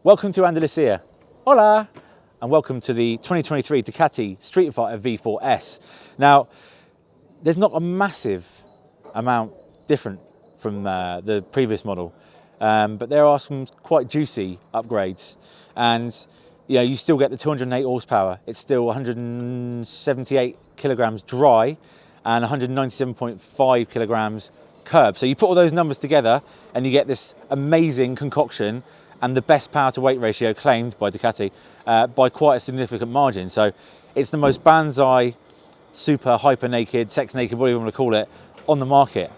Welcome to Andalusia. Hola! And welcome to the 2023 Ducati Streetfighter V4S. Now, there's not a massive amount different from the previous model, but there are some quite juicy upgrades. And you still get the 208 horsepower. It's still 178 kilograms dry and 197.5 kilograms curb. So you put all those numbers together and you get this amazing concoction and the best power to weight ratio claimed by Ducati by quite a significant margin. So it's the most banzai, super hyper naked, sex naked, whatever you want to call it, on the market.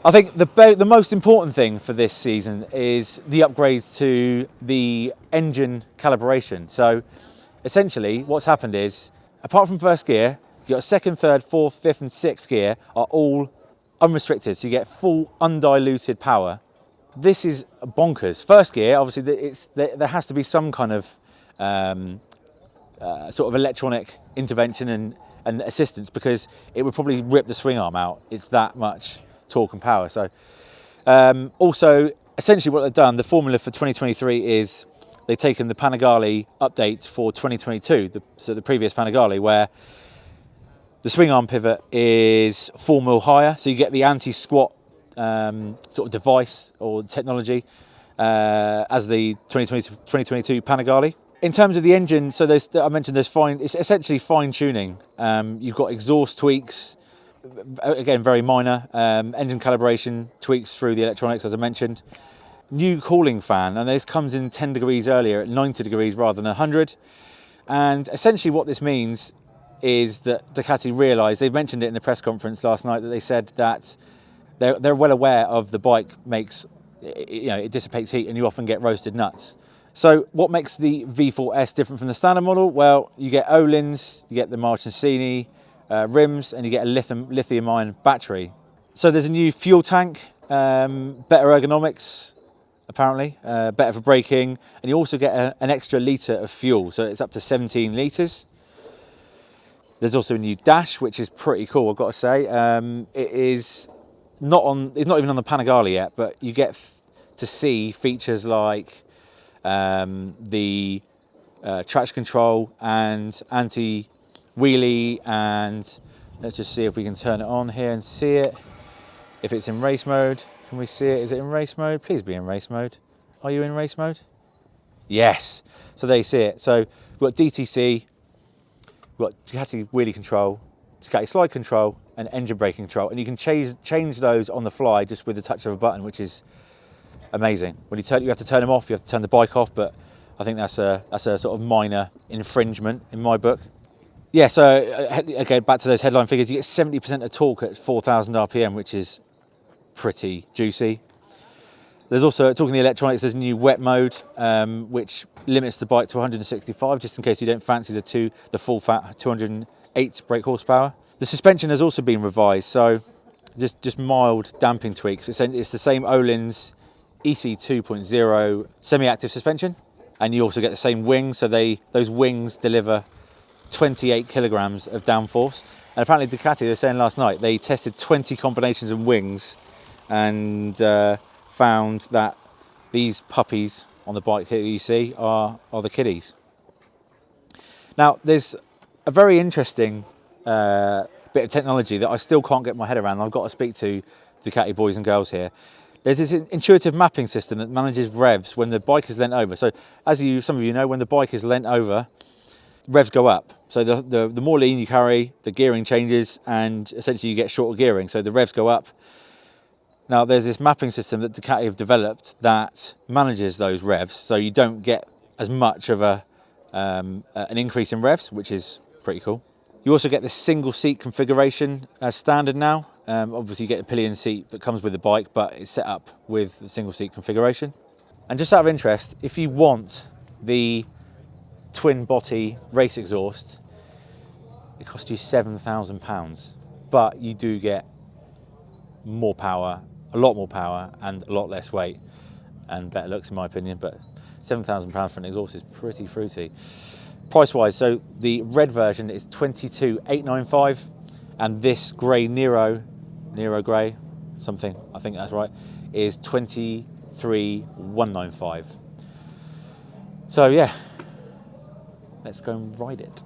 I think the most important thing for this season is the upgrades to the engine calibration. So essentially what's happened is, apart from first gear, you've got second, third, fourth, fifth and sixth gear are all unrestricted. So you get full undiluted power. This is bonkers. First gear, obviously there has to be some kind of sort of electronic intervention and assistance, because it would probably rip the swing arm out. It's that much torque and power. So also, essentially what they've done, the formula for 2023 is they've taken the Panigale update for 2022, so the previous Panigale, where the swing arm pivot is 4 mil higher, so you get the anti-squat sort of device or technology as the 2022 Panigale. In terms of the engine, so I mentioned it's essentially fine tuning. You've got exhaust tweaks, again very minor, engine calibration tweaks through the electronics, as I mentioned. New cooling fan, and this comes in 10 degrees earlier at 90 degrees rather than 100. And essentially what this means is that Ducati realised, they mentioned it in the press conference last night, that they said that they're well aware of the bike makes, it dissipates heat and you often get roasted nuts. So what makes the V4S different from the standard model? Well, you get Öhlins, you get the Martensini rims, and you get a lithium-ion battery. So there's a new fuel tank, better ergonomics, apparently, better for braking, and you also get an extra litre of fuel, so it's up to 17 litres. There's also a new dash, which is pretty cool, I've got to say. It's not even on the Panigale yet, but you get to see features like the traction control and anti-wheelie, and let's just see if we can turn it on here and see it. If it's in race mode, can we see it? Is it in race mode? Please be in race mode. Are you in race mode? Yes. So there you see it. So we've got DTC, we've got Ducati wheelie control, Ducati slide control, and engine braking control, and you can change those on the fly just with the touch of a button, which is amazing. When you have to turn them off, you have to turn the bike off, but I think that's a sort of minor infringement in my book. Yeah, so again, back to those headline figures, you get 70% of torque at 4,000 RPM, which is pretty juicy. There's also, talking the electronics, there's a new wet mode, which limits the bike to 165, just in case you don't fancy the full fat 208 brake horsepower. The suspension has also been revised, so just mild damping tweaks. It's the same Öhlins EC 2.0 semi-active suspension, and you also get the same wings, so those wings deliver 28 kilograms of downforce. And apparently Ducati, they were saying last night, they tested 20 combinations of wings and found that these puppies on the bike here you see are the kiddies. Now there's a very interesting bit of technology that I still can't get my head around. I've got to speak to Ducati boys and girls here. There's this intuitive mapping system that manages revs when the bike is leant over. So as some of you know, when the bike is leant over, revs go up. So the more lean you carry, the gearing changes, and essentially you get shorter gearing, so the revs go up. Now there's this mapping system that Ducati have developed that manages those revs, so you don't get as much of an increase in revs, which is pretty cool. You also get this single seat configuration as standard now. Obviously you get a pillion seat that comes with the bike, but it's set up with the single seat configuration. And just out of interest, if you want the twin body race exhaust, it costs you £7,000, but you do get more power, a lot more power, and a lot less weight and better looks in my opinion. But £7,000 for an exhaust is pretty fruity. Price wise, so the red version is 22,895, and this grey Nero grey, something, I think that's right, is 23,195. So yeah, let's go and ride it.